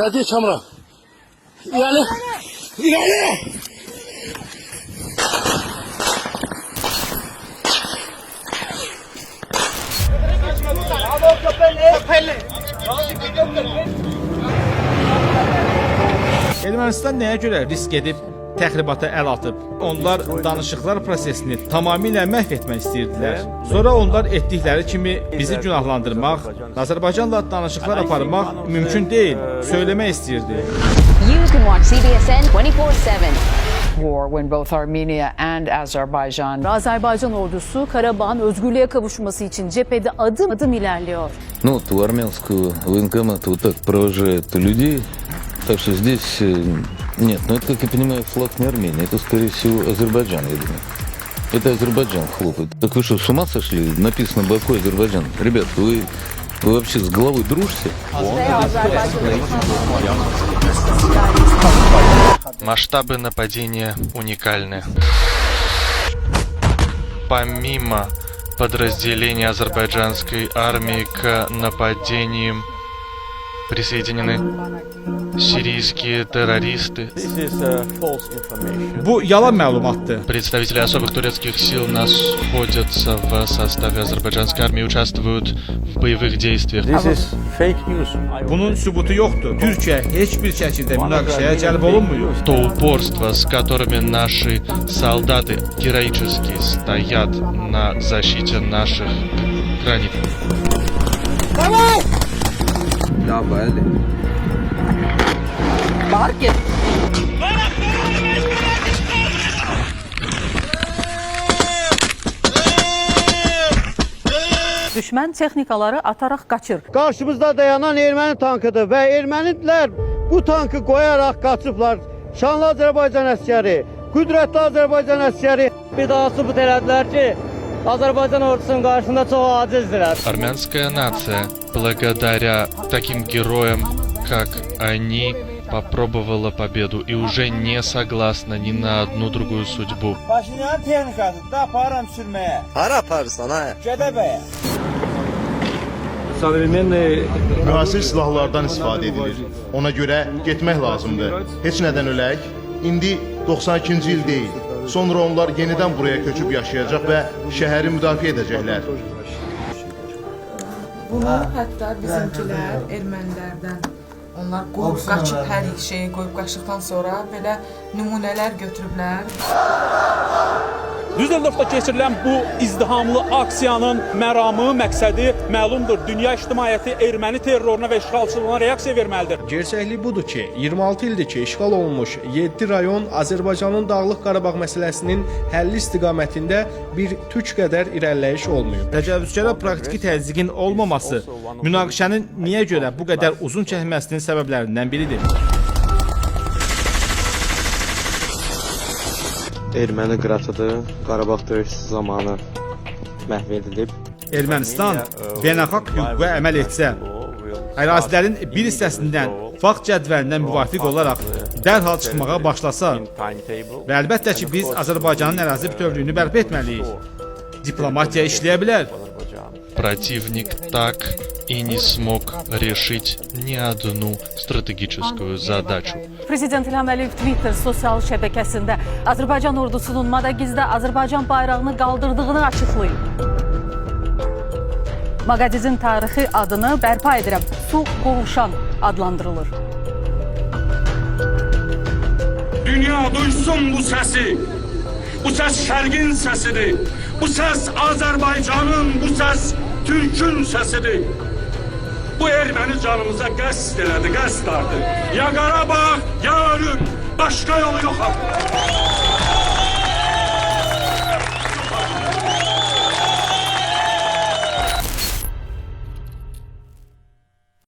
Ne diyor Çamura? İlerle. İlerle. Ermənistan nəyə görə risk edib təxribata əl atıb? Onlar danışıqlar prosesini tamamilə məhv etmək istəyirdilər. Sonra onlar etdikləri kimi bizi günahlandırmaq, Azərbaycanla danışıqlar aparmaq mümkün deyil, söyləmək istəyirdi. You can watch CBSN 24/7. War when both Armenia and Azerbaijan. Azerbaycan ordusu Karabağ'ın özgürlüğe kavuşması için cephede adım adım ilerliyor. Ну, вот у армянского военкомата вот так провожают людей. Так что здесь нет, ну это, как я понимаю, флаг не Армении, это, скорее всего, Азербайджан, я думаю. Это Азербайджан хлопает. Так вы что, с ума сошли? Написано Баку, Азербайджан. Ребят, вы вообще с головой дружите? Масштабы нападения уникальны. Помимо подразделения азербайджанской армии к нападениям присоединены сирийские террористы. Bu yalan məlumatdır. Представители особых турецких сил находятся в составе азербайджанской армии и участвуют в боевых действиях. Bunun sübutu yoxdur. Türkiyə heç bir şəkildə münaqişəyə cəlb olunmuyor. То упорство, с которыми наши солдаты героически стоят на защите наших границ. Düşmən texnikaları ataraq qaçır. Qarşımızda dayanan erməni tankıdır və ermənilər bu tankı qoyaraq qaçıblar. Şanlı Azərbaycan əsgəri, qüdrətli Azərbaycan əsgəri. Bir daha sübut elədilər ki, Azərbaycan ordusunun qarşısında çox acizdirlər. Армянская нация, благодаря таким героям, как они, попробовала победу и уже не согласна ни на одну другую судьбу. Paşinyan texnikası da aparam sürməyə. Hara aparırsan ha? Gədəbəyə. Müasir silahlardan istifadə edilir. Ona görə getmək lazımdır. Heç nədən ölək. İndi 92-ci il deyil. Sonra onlar yenidən buraya köçüb yaşayacaq və şəhəri müdafiə edəcəklər. Bunu hətta bizimkilər ermənilərdən onlar qoyub qaçıb hər şeyi qoyub qaçdıqdan sonra belə nümunələr götürüblər. Düsseldorfda keçirilən bu izdihamlı aksiyanın məramı, məqsədi məlumdur. Dünya ictimaiyyəti erməni terroruna və işğalçılığına reaksiya verməlidir. Gerçəklik budur ki, 26 ildir ki, işğal olunmuş 7 rayon Azərbaycanın Dağlıq Qarabağ məsələsinin həlli istiqamətində bir tük qədər irəliləyiş olmayıb. Təcavüzkara praktiki təzyiqin olmaması münaqişənin niyə görə bu qədər uzun çəkməsinin səbəblərindən biridir. Erməni qıratıdır, Qarabağ döyüşü zamanı məhv edilib. Ermənistan beynəlxalq hüquqa əməl etsə, ərazilərin bir hissəsindən fakt cədvəlindən müvafiq olaraq dərhal çıxmağa başlasa və əlbəttə ki, biz Azərbaycanın ərazi bütövlüyünü bərpa etməliyik. Diplomatiya işləyə bilər. Противник так и не смог решить ни одну стратегическую задачу. Prezident İlham Əliyev Twitter sosial şəbəkəsində Azərbaycan ordusunun Maqadizdə Azərbaycan bayrağını qaldırdığını açıqlayıb. Maqadizin tarixi adını bərpa edirəm, su qovuşan adlandırılır. Dünya duysun bu səsi. Bu səs şərqin səsidir. Bu səs Azərbaycanın, bu səs Türkün səsidir. Bu erməni canımıza qəsd elədi, qəsd ardı. Ya Qarabağ, ya ölüm. Başqa yolu yox.